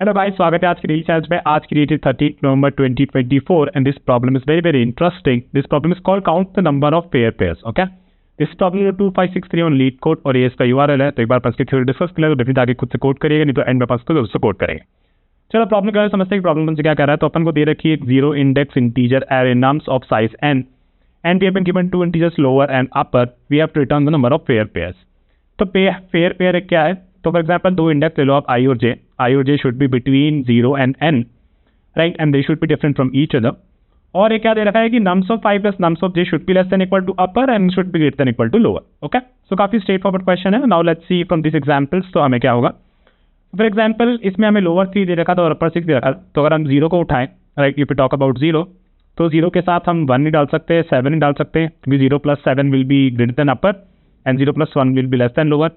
Hello guys, स्वागत है आज की रील चैलेंज में। आज की date is 30 November 2024 and this problem is very very interesting. This problem is called count the number of pair pairs. Okay, this problem है 2563 on leet code और ये इसका यूआरएल है। तो एक बार पास की थ्योरी डिस्कस कर ले तो डेफिनेटली आगे खुद से कोड करिएगा, नहीं तो एंड में पास को उससे कोड करेंगे। चलो प्रॉब्लम क्या है समझते हैं। प्रॉब्लम से क्या कर रहा है, तो अपन को दे रखी है एक zero index integer array nums of size n and we have been given two integers lower and upper. We have to return the number of pair pairs. तो पेयर पेयर क्या है, तो फॉर एग्जाम्पल दो index ले लो आप i और j should be between 0 and n, right, and they should be different from each other. और ये क्या दे रखा है कि nums of i plus nums of j should be less than equal to upper and should be greater than equal to lower. Okay, so काफी straightforward question है। Now let's see from this examples. तो हमें क्या होगा, for example इसमें हमें lower 3 दे रखा था और अपर 6 दे रखा था। तो अगर हम 0 को उठाएं, right, if you talk about 0, तो 0 के साथ हम 1 नहीं डाल सकते, 7 नहीं डाल सकते, क्योंकि 0 plus 7 will be greater then upper and 0 plus 1 will be less then lower.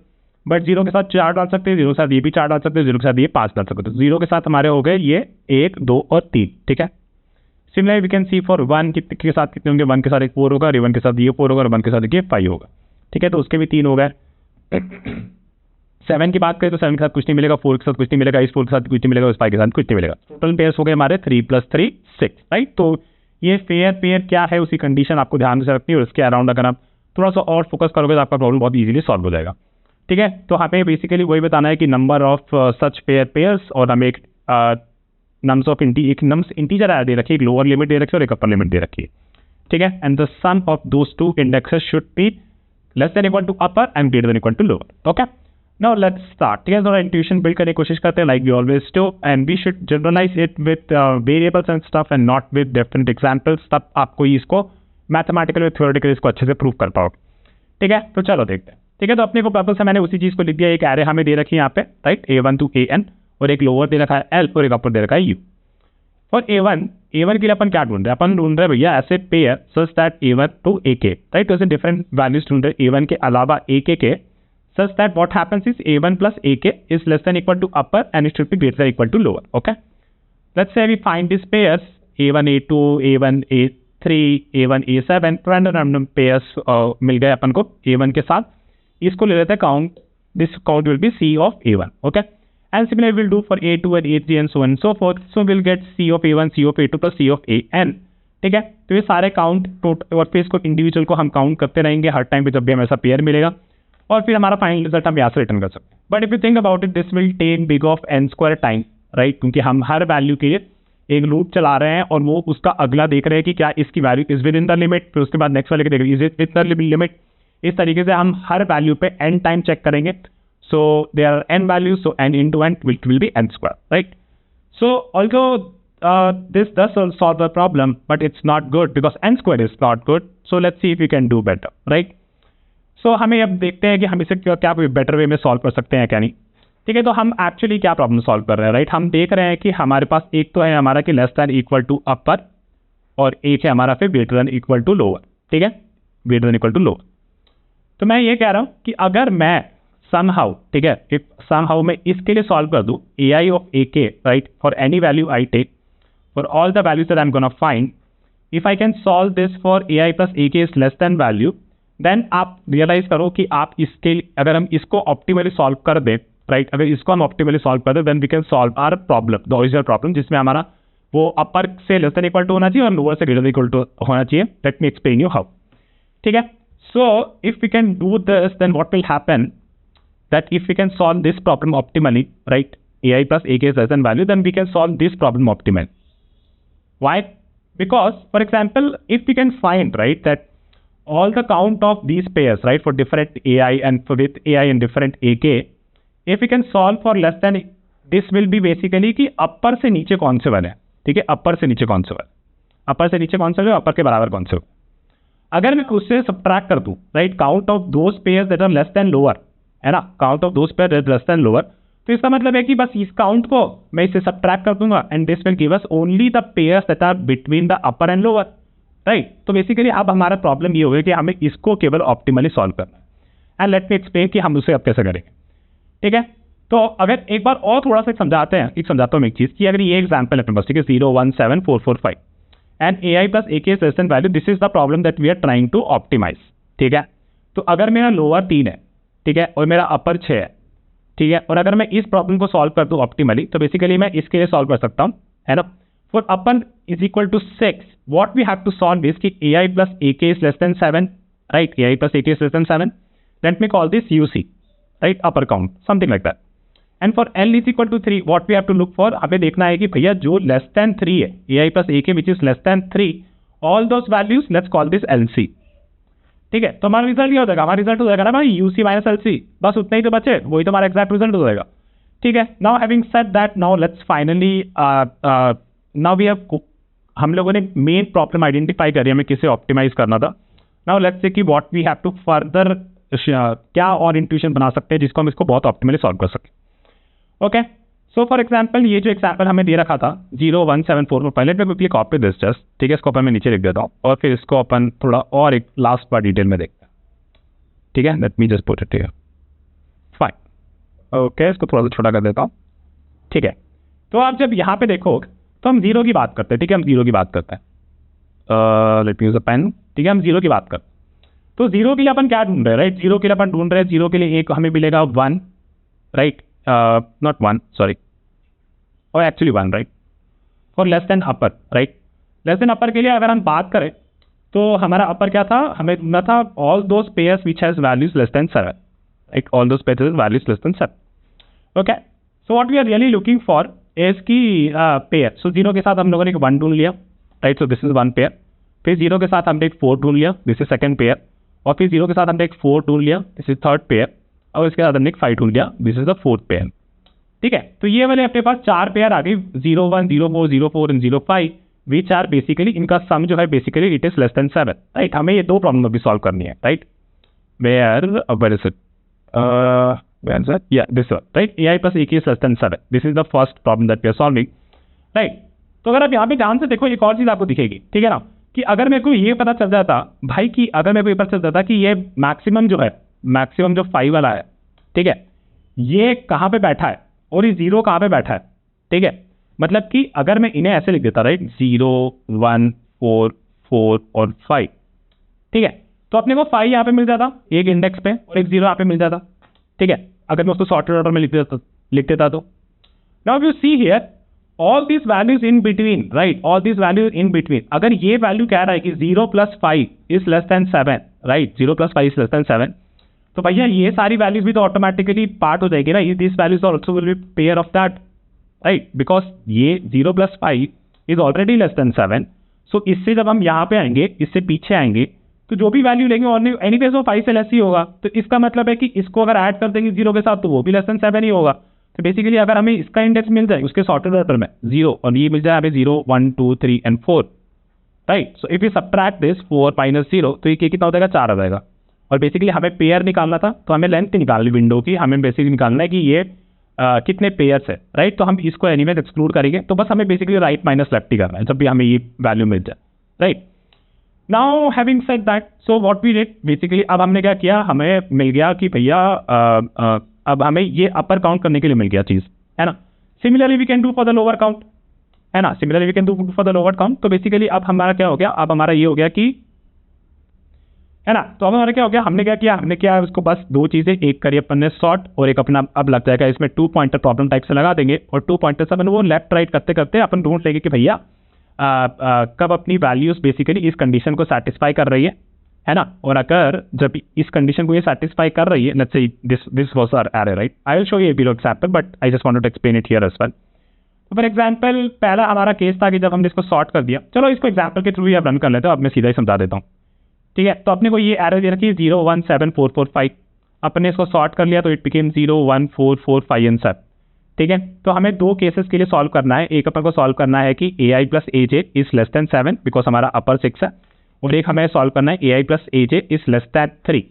But 0 के साथ 4 डाल सकते हैं, 0 के साथ ये भी 4 डाल सकते हैं, 0 के साथ ये 5 डाल सकते हैं। तो 0 के साथ हमारे हो गए ये 1, 2 और 3। ठीक है, similarly we can see for 1 के साथ कितने होंगे, 1 के साथ एक 4 होगा, और 1 के साथ ये 4 होगा, और 1 के साथ ये 5 होगा। ठीक है, तो उसके भी 3 हो गए। 7 की बात करें तो 7 के साथ कुछ नहीं मिलेगा, 4 के साथ कुछ नहीं मिलेगा, इस 4 के साथ कुछ नहीं मिलेगा, इस 5 के साथ कुछ नहीं मिलेगा। टोटल पेयर्स हो गए हमारे 3 + 3 6, राइट। तो ये पेयर क्या है उसकी कंडीशन आपको ध्यान से रखनी है, और इसके अराउंड अगर आप थोड़ा सा और फोकस करोगे तो आपका प्रॉब्लम बहुत इजीली सॉल्व हो जाएगा। ठीक है, तो हमें बेसिकली वही बताना है कि नंबर ऑफ सच पेयर्स, और हमें एक नम्स ऑफ नम्स इंटीजर दे रखी है, एक लोअर लिमिट दे रखी है और एक अपर लिमिट दे रखी है। ठीक है, and the sum of those two indexes should be less than equal to upper and greater than equal to lower. Okay, now let's start. ठीक है, थोड़ा इंट्यूशन बिल्ड करने की कोशिश करते हैं, like we always do, and we should generalise it with variables and stuff and not with different examples. तब आपको इसको मैथमेटिकल और थ्योरेटिकल इसको अच्छे से प्रूव कर पाओगे। ठीक है, तो चलो देखते हैं। ठीक है, तो अपने को पर्पस से मैंने उसी चीज़ को लिख दिया। एक एरे हमें दे रखी है यहाँ पे, राइट, A1 to AN, और एक लोअर दे रखा है L और एक अपर दे रखा है U। और A1 के लिए अपन क्या ढूंढ रहे हैं, अपन ढूंढ रहे हैं भैया ऐसे pair such that A1 to AK, right. तो ऐसे डिफरेंट वैल्यूज ढूंढ रहे हैं A1 के अलावा AK के, such that what happens is A1 plus AK is less than equal to upper and it should be greater than equal to lower. Okay, let's say we find these pairs A1 A2 A1 A3 A1 A7 random pairs मिल गए अपन को A1 के साथ। इसको ले लेते हैं count, this count will be C of A1. Okay, and similarly we'll do for A2 and A3 and so on and so forth. So we'll get C of A1 C of A2 plus C of AN. ठीक है, तो ये सारे count total, और फिर इसको individual को हम काउंट करते रहेंगे हर टाइम पे जब भी हमें ऐसा पेयर मिलेगा, और फिर हमारा फाइनल रिजल्ट हम यहाँ से रिटर्न कर सकते हैं। But if you think about it, this will take big of n square time, right, क्योंकि हम हर वैल्यू के लिए एक लूप चला रहे हैं और वो उसका अगला देख रहे हैं कि क्या इसकी value is within the limit, फिर उसके बाद नेक्स्ट वाले के देख रहे हैं is it with the limit. इस तरीके से हम हर वैल्यू पे n टाइम चेक करेंगे। So there are n values, so n into n will be n square, right? So although this does solve the problem, but it's not good because n square is not good. So let's see if we can do better, right? So हमें अब देखते हैं कि हम इसे क्या better way में solve कर सकते हैं क्या नहीं। ठीक है, तो हम एक्चुअली क्या प्रॉब्लम सॉल्व कर रहे हैं, राइट। हम देख रहे हैं कि हमारे पास एक तो है हमारा कि less than equal to upper, और एक है हमारा फिर greater than equal to lower. ठीक है, greater than equal to lower. तो मैं ये कह रहा हूँ कि अगर मैं somehow, ठीक है, इफ somehow मैं इसके लिए सॉल्व कर दूँ AI of AK, right, for any value I take for all the values that I'm gonna find, if I can solve this for AI plus AK is less than value, then आप realise करो कि आप इसके, अगर हम इसको optimally solve कर दें, राइट, अगर इसको हम ऑप्टिमली सॉल्व कर दें, then we can solve our problem, the original problem, जिसमें हमारा वो अपर से लेस देन इक्वल टू होना चाहिए और लोअर से ग्रेटर देन इक्वल टू होना चाहिए। Let me explain you how. ठीक है, so if we can do this, then what will happen, that if we can solve this problem optimally, right, AI plus AK is less than value, then we can solve this problem optimally. Why? Because, for example, if we can find, right, that all the count of these pairs, right, for different AI and for with AI and different AK, if we can solve for less than, this will be basically कि upper से नीचे कौन से वाले हैं। ठीक है, upper से नीचे कौन से वाले, upper से नीचे कौन से वाले, upper के बराबर कौन से। अगर मैं उससे subtract कर दूँ, right, count of those pairs that are less than lower, है ना, count of those pair less than lower, तो इसका मतलब है कि बस इस काउंट को मैं इससे सबट्रैक्ट कर दूंगा and this will give us only the pairs that are between the upper and lower, right. तो बेसिकली अब हमारा प्रॉब्लम ये होगा कि हमें इसको केवल ऑप्टिमली सॉल्व करना है, एंड लेट मी एक्सप्लेन कि हम उसे अब कैसे करेंगे। ठीक है, तो अगर एक बार और थोड़ा सा समझाता हूँ मैं एक चीज़ कि अगर ये एग्जाम्पल है अपने पास, ठीक है, 0 1 7 4 4 5 and AI plus AK is less than value, this is the problem that we are trying to optimise. ठीक है, तो अगर मेरा लोअर 3 है, ठीक है, और मेरा अपर 6 है, ठीक है। और अगर मैं इस प्रॉब्लम को सॉल्व कर दूं ऑप्टिमली, तो बेसिकली मैं इसके लिए सॉल्व कर सकता हूं, है ना। फॉर अपन is equal to 6, what we have to solve is कि ai plus ak is less than 7, right? ai plus ak is less than 7. Let me call this uc, right? Upper count, something like that. And for l is equal to 3, what we have to look for, हमें देखना है कि भैया जो less than 3 है, ai plus ak which is less than 3, all those values let's call this lc. ठीक है, तो हमारा रिजल्ट ये हो जाएगा, हमारा रिजल्ट हो जाएगा ना भाई यूसी माइनस एलसी, बस उतना ही तो बचे, वही तो हमारा एग्जैक्ट रिजल्ट हो जाएगा। ठीक है, now having said that, now let's finally, now we have, हम लोगों ने मेन प्रॉब्लम आइडेंटिफाई करी, हमें किसे ऑप्टिमाइज करना था। नाउ लेट्स से कि what we have to further, क्या और इंट्यूशन बना सकते हैं जिसको हम इसको बहुत ऑप्टिमली सॉल्व कर सकें। ओके, सो फॉर एग्जाम्पल ये जो एग्जाम्पल हमें दे रखा था 0 1 7 4 पहले मैं क्विकली कॉपी दिस जस्ट, ठीक है, इसको अपन मैं नीचे लिख देता हूँ और फिर इसको अपन थोड़ा और एक लास्ट बार डिटेल में देखते हैं। ठीक है, let me just put it here, fine. Okay, इसको थोड़ा सा छोटा कर देता हूँ। ठीक है, तो आप जब यहाँ पे देखो तो हम जीरो की बात करते हैं। ठीक है, हम जीरो की बात करते हैं, let me use a pen. ठीक है, हम जीरो की बात करते हैं, तो जीरो के लिए अपन क्या ढूंढ रहे हैं, राइट? जीरो के लिए अपन ढूंढ रहे हैं, जीरो के लिए एक हमें मिलेगा 1, राइट? नॉट 1, सॉरी, और एक्चुअली 1, राइट? और लेस देन अपर, राइट? लेस देन अपर के लिए अगर हम बात करें तो हमारा अपर क्या था, हमें ढूंढना था all those pairs which has values less than 7, right? All those pairs values less than 7। Okay, so what we are really looking for is की पेयर। सो जीरो के साथ हम लोगों ने एक 1 ढूंढ लिया, right? So this is 1 pair. फिर जीरो के साथ हमने एक 4 ढूंढ लिया, दिस इज सेकंड पेयर। और फिर जीरो के साथ हमने एक 4 ढूंढ लिया, दिस इज थर्ड पेयर। और इसके साथ हमने एक 5 ढूंढ लिया, this is the fourth pair. ठीक है, तो ये वाले अपने पास 4 पेयर आ गई, 0 1 0 4 0 4 एंड 0 5, विच आर बेसिकली, इनका सम जो है basically it is less than 7, right? हमें ये दो प्रॉब्लम अभी सॉल्व करनी है, right? Where is it, where is that? Yeah, this one, right? ai plus ak is less than 7. This is the first problem that we are solving, right? तो अगर आप यहाँ पे ध्यान से देखो, एक और चीज आपको दिखेगी, ठीक है ना, कि अगर मेरे को ये पता चल जाता भाई, कि अगर मेरे को ये पता चल जाता कि ये मैक्सिमम जो है, मैक्सिमम जो 5 वाला है, ठीक है, ये कहाँ पे बैठा है और ये 0 कहाँ पे बैठा है, ठीक है, मतलब कि अगर मैं इन्हें ऐसे लिख देता, राइट, 0 1 4 4 और 5, ठीक है, तो अपने को 5 यहाँ पे मिल जाता एक इंडेक्स पे और एक 0 यहाँ पे मिल जाता। ठीक है, अगर मैं उसको सॉर्टेड ऑर्डर में लिख देता तो now you see here all this values in between, right? All this values in between, अगर ये वैल्यू कह रहा है कि 0 + 5 is less than 7, right? 0 + 5 is less than 7, तो भैया ये सारी वैल्यूज भी तो ऑटोमेटिकली पार्ट हो जाएगी ना, this values also will be pair of that, right? Because ये 0 + 5 इज ऑलरेडी लेस देन 7। सो इससे जब हम यहाँ पे आएंगे, इससे पीछे आएंगे, तो जो भी वैल्यू लेंगे और एनीवेज वो 5 से लेस ही होगा। तो इसका मतलब है कि इसको अगर ऐड कर देंगे 0 के साथ तो वो भी लेस देन 7 ही होगा। तो बेसिकली अगर हमें इसका इंडेक्स मिल जाए उसके सॉर्टेड ऑर्डर में 0, और ये मिल जाए हमें 0 1 2 3 and 4, right? So if you subtract this 4 - 0, तो ये कितना हो जाएगा, 4 आ जाएगा। और बेसिकली हमें पेयर निकालना था, तो हमें लेंथ निकालनी विंडो की, हमें बेसिकली निकालना है कि ये कितने पेयर्स है, राइट? तो हम इसको एनीवेज एक्सक्लूड करेंगे, तो बस हमें बेसिकली राइट माइनस लेफ्ट ही करना है जब भी हमें ये वैल्यू मिल जाए, right? Now having said that, so what we did basically, अब हमने क्या किया, हमें मिल गया कि भैया अब हमें ये अपर काउंट करने के लिए मिल गया चीज़, है ना? Similarly we can do for the lower count, है ना? Similarly we can do for the lower count. तो बेसिकली अब हमारा क्या हो गया, अब हमारा ये हो गया कि, है ना, तो अब हमारा क्या हो गया, हमने क्या किया, हमने क्या उसको बस दो चीज़ें, एक करी अपन ने सॉर्ट और एक अपना अब लग जाएगा इसमें 2 पॉइंटर प्रॉब्लम टाइप से लगा देंगे, और 2 पॉइंटर से अपन वो लेफ्ट राइट करते करते अपन ढूंढ लेंगे कि भैया कब अपनी वैल्यूज बेसिकली इस कंडीशन को सेटिस्फाई कर रही है ना? और अगर जब इस कंडीशन को ये सेटिस्फाई कर रही है, let's say this was our array, right? I will show you below example, but I just wanted to explain it here as well. तो फॉर एग्जांपल पहला हमारा केस था कि जब हमने इसको सॉर्ट कर दिया, चलो इसको एग्जांपल के थ्रू ही अब रन कर लेते हो, अब मैं सीधा ही समझा देता हूँ। ठीक है, तो अपने को ये एरे दे रखी है 0 1 7 4 4 5, अपने इसको सॉर्ट कर लिया तो इट बिकेम 0 1 4 4 5 एंड 7। ठीक है, तो हमें दो केसेस के लिए सॉल्व करना है, एक अपन को सॉल्व करना है कि ai plus aj is less than 7 because हमारा अपर 6 है, और एक हमें सॉल्व करना है ai plus aj is less than 3,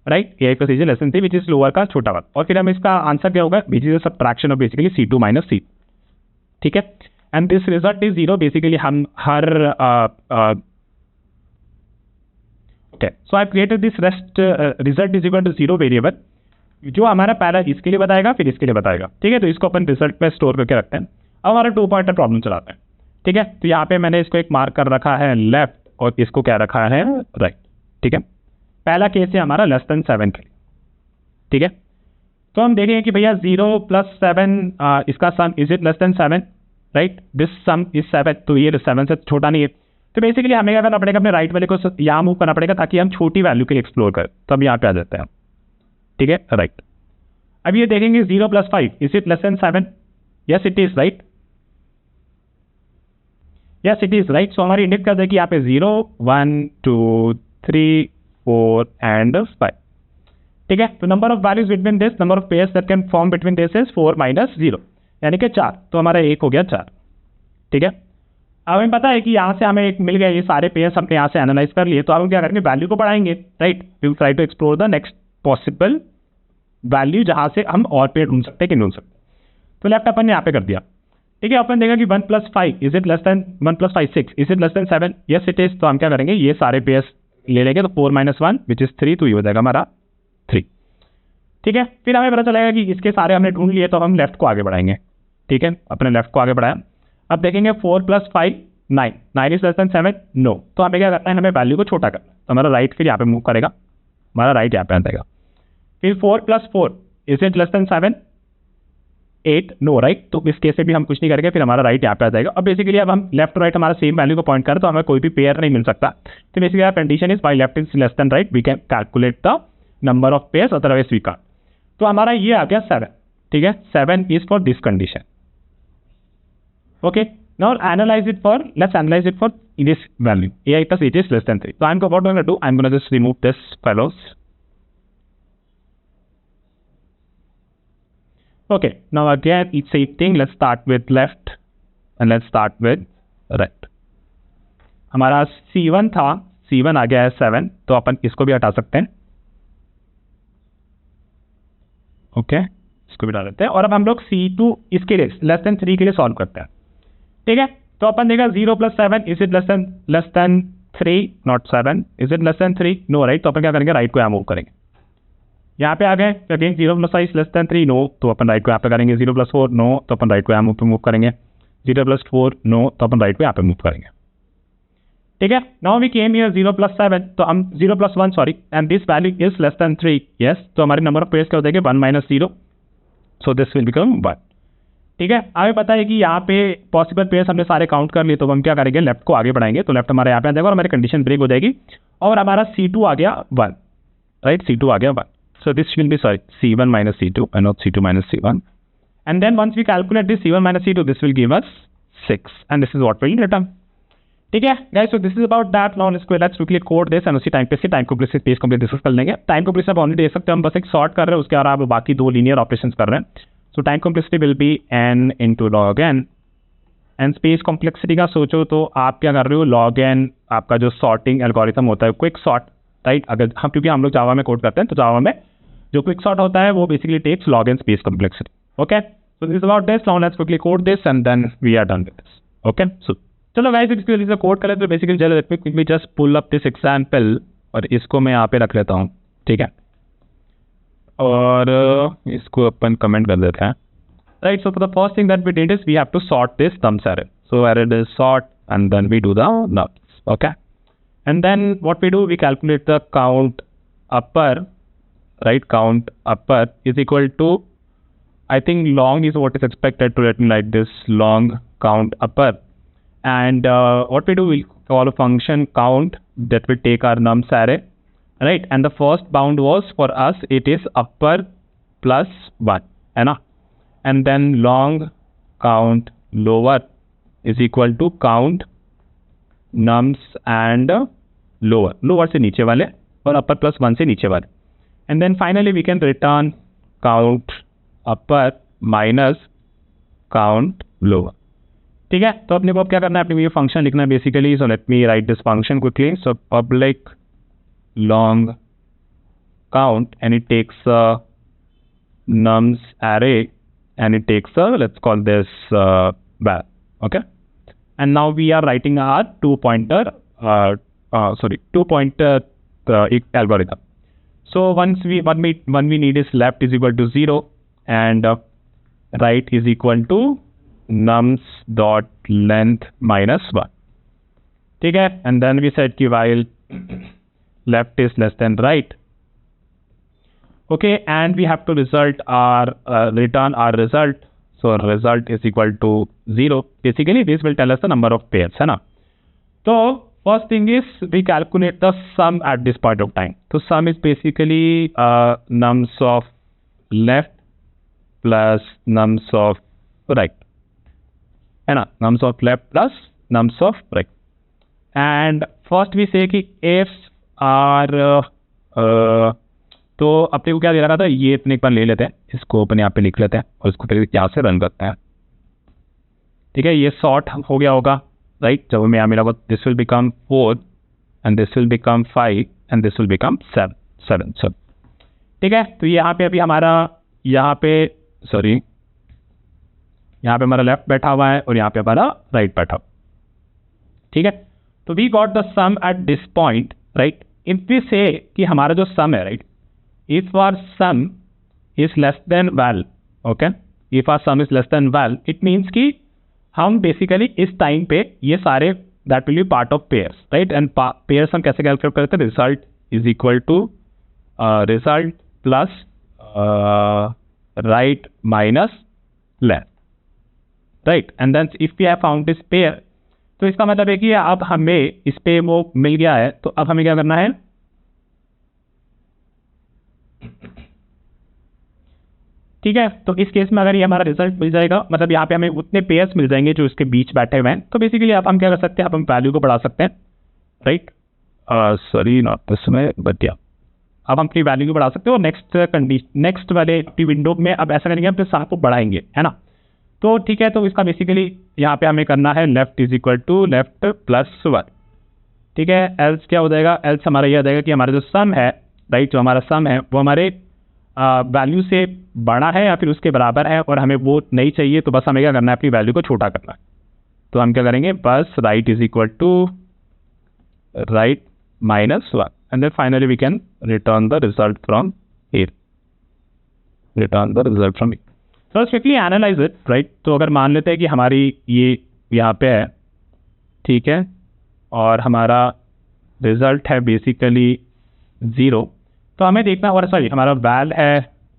right? ai plus aj less than 3 which is lower का छोटा वाला, और फिर हम इसका आंसर क्या होगा, which is subtraction of basically c2 - c। ठीक है, and this result is 0, basically हम हर okay, so I created this rest result is equal to 0 variable, जो हमारा पहला इसके लिए बताएगा फिर इसके लिए बताएगा। ठीक है, तो इसको अपन रिजल्ट पे स्टोर करके रखते हैं। अब हमारा 2 पॉइंटर प्रॉब्लम चलाते हैं। ठीक है, तो यहाँ पे मैंने इसको एक मार्क कर रखा है लेफ्ट और इसको क्या रखा है राइट। ठीक है, पहला केस है हमारा लेस देन 7 के लिए। ठीक है, तो हम देखेंगे कि भैया 0 + 7 इसका सम is it less than 7, right, this some is 7, तो ये 7 से छोटा नहीं है। तो बेसिकली हमें क्या करना पड़ेगा, अपने राइट वाले को यहाँ मूव करना पड़ेगा ताकि हम छोटी वैल्यू के लिए एक्सप्लोर करें। तो हम यहाँ पे आ जाते हैं, ठीक है, राइट। अब ये देखेंगे 0 + 5 is it less than 7, yes it is, right, yes it is, right. So हमारी इंडिकेट कर दे कि यहाँ पे 0 1 2 3 4 एंड 5, ठीक है। तो number of values between this, number of pairs that can form between this is 4 - 0, यानी कि 4। तो हमारा एक हो गया 4, ठीक है। अब हमें पता है कि यहाँ से हमें एक मिल गया, ये सारे पेयर्स हमने यहाँ से एनालाइज कर लिए। तो हम क्या करेंगे, वैल्यू को बढ़ाएंगे, right. We will try to explore the next possible value जहाँ से हम और पेयर ढूंढ सकते हैं कि ढूंढ सकते। तो लेफ्ट अपन ने यहाँ पे कर दिया, ठीक है। अपन देखा कि 1 + 5 is it less then 1 + 5 6 is it less than 7, yes it is. तो हम क्या करेंगे, ये सारे पेयर्स ले लेंगे, तो 4 - 1 विच इज 3, तो ये हो जाएगा हमारा 3, ठीक है। फिर हमें पता चलेगा कि इसके सारे हमने ढूंढ लिए, तो हम लेफ्ट को आगे बढ़ाएंगे, ठीक है, अपने लेफ्ट को आगे बढ़ाया। अब देखेंगे 4 + 5 9, 9 इज लेस देन 7, नो। तो हमें क्या करना है, हमें वैल्यू को छोटा करना है। तो हमारा राइट फिर यहाँ पे मूव करेगा, हमारा राइट यहाँ पे आ जाएगा। फिर 4 + 4 is it less than 7, 8, no, right. तो इस केस से भी हम कुछ नहीं करेंगे, फिर हमारा राइट यहाँ पे आ जाएगा। अब बेसिकली अब हम लेफ्ट राइट हमारा सेम वैल्यू को पॉइंट करें तो हमें कोई भी पेयर नहीं मिल सकता। तो basically condition is by left is less than right, we can calculate the number of pairs, otherwise we can't. तो हमारा ये आ गया 7, ठीक है। 7 is for this condition, okay. Now analyse it for, let's analyse it for this value ai + 8 is less than 3. So I'm what I'm going to do, I'm going to just remove this fellows. Okay, now again it's same thing, let's start with left and let's start with right. हमारा C1 था, C1 आ गया है 7, तो अपन इसको भी हटा सकते हैं, ओके, इसको भी डाल देते हैं। और अब हम लोग C2 इसके लिए लेस देन 3 के लिए सॉल्व करते हैं, ठीक है। तो अपन देखा 0 + 7 is it less than 3, not 7, is it less than 3, no, right. तो अपन क्या करेंगे, राइट को यहाँ मूव करेंगे, यहाँ पे आ गए। तो अगेन 0 + 5 लेस देन 3, नो, तो अपन राइट को यहाँ पे करेंगे। 0 + 4 नो, तो अपन राइट को यहाँ मूव करेंगे। 0 + 4 नो, तो अपन राइट को यहाँ पे मूव करेंगे, ठीक है। नाउ वी केम हियर 0 + 7, तो हम 0 + 1 sorry, and this value is less than 3, yes. तो हमारे नंबर ऑफ पेयर्स क्या हो जाएंगे, 1 - 0, सो दिस विल बिकम 1, ठीक है। हमें पता है कि यहाँ पे पॉसिबल पेयर्स हमने सारे काउंट कर लिए, तो हम क्या करेंगे, लेफ्ट को आगे बढ़ाएंगे। तो लेफ्ट हमारे यहाँ पे आ जाएगा और हमारी कंडीशन ब्रेक हो जाएगी और हमारा C2 आ गया 1, राइट, C2 आ गया 1। So this will be, sorry, C1 - C2 and not C2 - C1. And then once we calculate this C1 - C2, this will give us 6, and this is what we'll return. ठीक है guys, so this is about that. Now let's quickly code this and उसी time पे से time complexity page complex discuss कर लेंगे। Time complexity आप already देख सकते हैं, हम बस एक सॉर्ट कर रहे हैं, उसके अलावा बाकी 2 लीनियर ऑपरेशंस कर रहे हैं। सो time complexity will be n × log n, and space complexity का सोचो तो आप क्या कर रहे हो, log n आपका जो सॉर्टिंग एल्गोरिथम होता है, क्विक सॉर्ट, राइट। अगर हम, क्योंकि हम लोग जावा में कोड करते हैं, तो जावा में जो क्विक सॉर्ट होता है वो basically takes log n space complexity, okay. So this is about this. Now let's quickly code this and then we are done with this, okay. So चलो गाइस, इसके लिए कोड करें तो बेसिकली चलो let me quickly just pull up this example, और इसको मैं यहाँ पे रख लेता हूँ, ठीक है, और इसको अपन कमेंट कर देते हैं, right. So for the first thing that we did is we have to sort this thumbs array. So array is sort and then we do the nums, okay. And then what we do, we calculate the count upper, right, count upper is equal to, I think long is what is expected to written like this, long count upper. And what we do, we call a function count that will take our nums array, right. And the first bound was for us, it is upper plus 1, है ना. And then long count lower is equal to count nums and lower से नीचे वाले और upper plus 1 से नीचे वाले. And then finally we can return count upper minus count lower. ठीक है, तो अपने को अब क्या करना है, अपने को ये फंक्शन लिखना है basically. So let me right this function quickly. So public long count and it takes a nums array and it takes a, let's call this var, okay. And now we are writing our two pointer algorithm. So once we need is left is equal to 0 and right is equal to nums dot length minus 1. ठीक है, and then we said कि while left is less than right, Okay, and we have to return our result. So result is equal to 0. Basically this will tell us the number of pairs, है ना. So first thing is we calculate the sum at this point of time. So sum is basically nums of left plus nums of right, है ना, nums of left plus nums of right. And first we say कि if are तो अपने को क्या दे रहा था, ये अपने एक बार ले लेते हैं, इसको अपने यहाँ पे लिख लेते हैं और इसको फिर यहाँ से रन करते हैं. ठीक है, ये सॉर्ट हो गया होगा, राइट. जब हमें यहाँ मिला this will become 4 and this will become 5 and this will become 7. ठीक है, तो यहाँ पे अभी हमारा यहाँ पे हमारा लेफ्ट बैठा हुआ है और यहाँ पे हमारा राइट बैठा हुआ. ठीक है, तो we got the sum at this point, right. If we say कि हमारा जो सम है, right, if our sum is less than val, okay, if our sum is less than val, it means कि हम basically इस time पे ये सारे that will be part of pairs, right. And pairs हम कैसे कैलकुलेट करते हैं, result is equal to result plus right minus left, right. And then if we have found this pair, तो इसका मतलब है कि अब हमें इस पे वो मिल गया है, तो अब हमें क्या करना है, ठीक है. तो इस केस में अगर ये हमारा रिजल्ट मिल जाएगा, मतलब यहाँ पे हमें उतने पेयर्स मिल जाएंगे जो इसके बीच बैठे हुए हैं, तो बेसिकली अब हम क्या कर सकते हैं, अब हम वैल्यू को बढ़ा सकते हैं, राइट. सॉरी नॉट दिस में बट या, अब हम अपनी वैल्यू को बढ़ा सकते हैं. और नेक्स्ट वाले विंडो में अब ऐसा करेंगे, अपने साथ को बढ़ाएंगे, है ना. तो ठीक है, तो इसका बेसिकली यहाँ पे हमें करना है left is equal to left plus 1. ठीक है, एल्स क्या हो जाएगा, एल्स हमारा यह हो जाएगा कि हमारा जो सम है, राइट, जो हमारा सम है वो हमारे वैल्यू से बड़ा है या फिर उसके बराबर है, और हमें वो नहीं चाहिए, तो बस हमें क्या करना है, अपनी वैल्यू को छोटा करना है. तो हम क्या करेंगे, बस right is equal to right minus 1 and then finally we can return the result from here. So quickly analyse it, right. तो अगर मान लेते हैं कि हमारी ये यहाँ पे है, ठीक है, और हमारा रिजल्ट है बेसिकली 0, तो हमें देखना, और सॉरी हमारा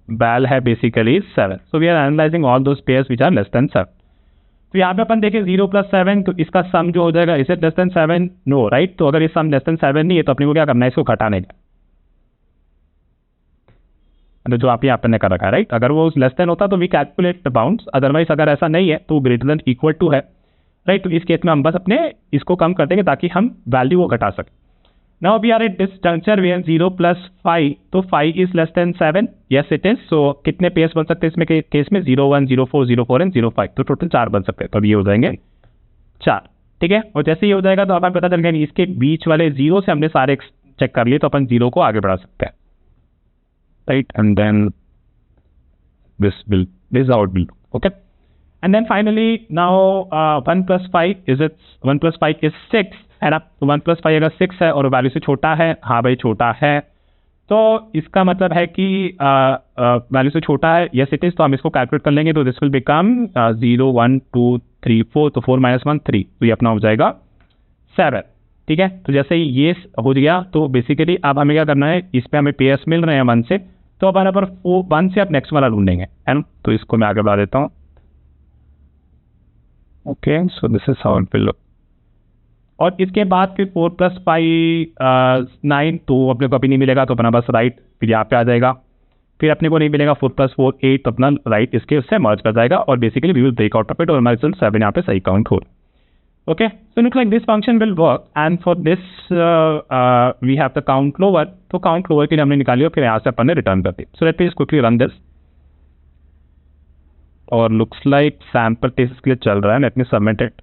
वैल है basically 7. So we are analysing all those pairs which are less than 7. तो यहाँ पे अपन देखें 0 + 7, तो इसका सम जो हो जाएगा, is it less than 7? No, right. तो अगर ये सम लेस देन 7 नहीं है, तो अपने को क्या करना है, इसको घटाने का, तो जो आप यहाँ पे कर रखा है, राइट. अगर वो लेस देन होता तो we calculate the bounds, otherwise अगर ऐसा नहीं है तो ग्रेटर देन इक्वल टू है, राइट. तो इस केस में हम बस अपने इसको कम कर देंगे ताकि हम वैल्यू को घटा सकें. Now we are at this juncture where 0 + 5, तो 5 is less than 7, yes it is. So कितने पेयर्स बन सकते हैं इसमें केस में, 0 1 0 4 0 4 एंड 0 5, तो टोटल 4 बन सकते हैं. तो अब ये हो जाएंगे 4. ठीक है, और जैसे ये हो जाएगा तो अब हमें पता चल गया इसके बीच वाले 0 से हमने सारे चेक कर लिए, तो अपन 0 को आगे बढ़ा सकते हैं, right. And then this how it will look, okay. And then finally now 1 + 5 1 + 5 is 6, है ना. तो 1 + 5 अगर 6 है और वैल्यू से छोटा है, हाँ भाई छोटा है, तो इसका मतलब है कि वैल्यू से छोटा है, यस इट इज. तो हम इसको कैलकुलेट कर लेंगे, तो दिस विल बिकम 0 1 2 3 4, तो 4 - 1 3, तो ये अपना हो जाएगा 7. ठीक है, तो जैसे ही ये हो गया, तो बेसिकली अब हमें क्या करना है, इस पे हमें पेयर्स मिल रहे हैं 1 से, तो अब हमारे पर 1 से आप नेक्स्ट वाला ढूंढेंगे, है ना. तो इसको मैं आगे बढ़ा देता हूँ. Okay, so this is how it will look. और इसके बाद फिर 4 + 5 9, तो अपने को अभी नहीं मिलेगा, तो अपना बस राइट फिर यहाँ पे आ जाएगा. फिर अपने को नहीं मिलेगा 4 + 4 8, तो अपना राइट इसके उससे मर्ज कर जाएगा, और basically we will break out of it, और हमारे रिजल्ट 7 यहाँ पे सही काउंट हो. Okay, so looks like this function will work, and for this we have the count lower. तो काउंट लोअर के लिए हमने निकाली और फिर यहाँ से अपन ने रिटर्न कर दी. So let me quickly run this, और लुक्स लाइक सैंपल टेस्ट के लिए चल रहा है. Let me submit it.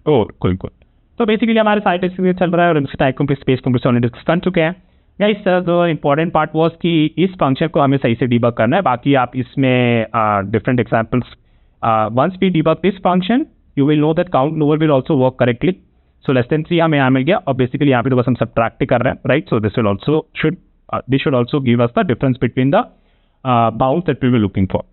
और कोई तो बेसिकली हमारे साइट चल रहा है, और इसके टाइप स्पेस कंप्रेशन डिस्कस कर चुके हैं. गाइस, जो इंपॉर्टेंट पार्ट वाज कि इस फंक्शन को हमें सही से डीबग करना है. बाकी आप इसमें different examples, once we debug this function you will know that count lower will also work correctly. So less than 3 हमें यहाँ मिल गया, और बेसिकली यहाँ पे तो बस हम सब्ट्रैक्ट कर रहे हैं, right. So this will also should also give us the difference between the bounds that we were looking for.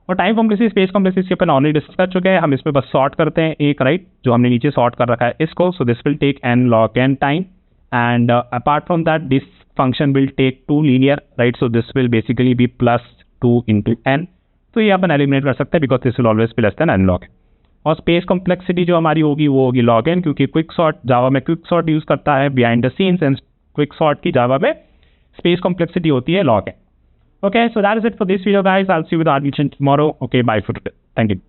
और टाइम कॉम्प्लेक्सिटी, स्पेस कॉम्प्लेक्सिटी के अपन ऑलरेडी डिस्कस कर चुके हैं. हम इसमें बस सॉर्ट करते हैं एक, राइट, जो हमने नीचे सॉर्ट कर रखा है इसको. So this will take n log n time, and apart from that this function will take 2 linear, right? So this will basically be plus 2 into n. तो ये अपन एलिमिनेट कर सकते हैं because this will always be less then n log n. और space complexity जो हमारी होगी वो होगी log n, क्योंकि क्विक सॉर्ट जावा में क्विक सॉर्ट यूज करता है behind the scenes, and quick sort की जावा में स्पेस कॉम्प्लेक्सिटी होती है log n. Okay, so that is it for this video guys. I'll see you with our admission tomorrow. Okay, bye for today. Thank you.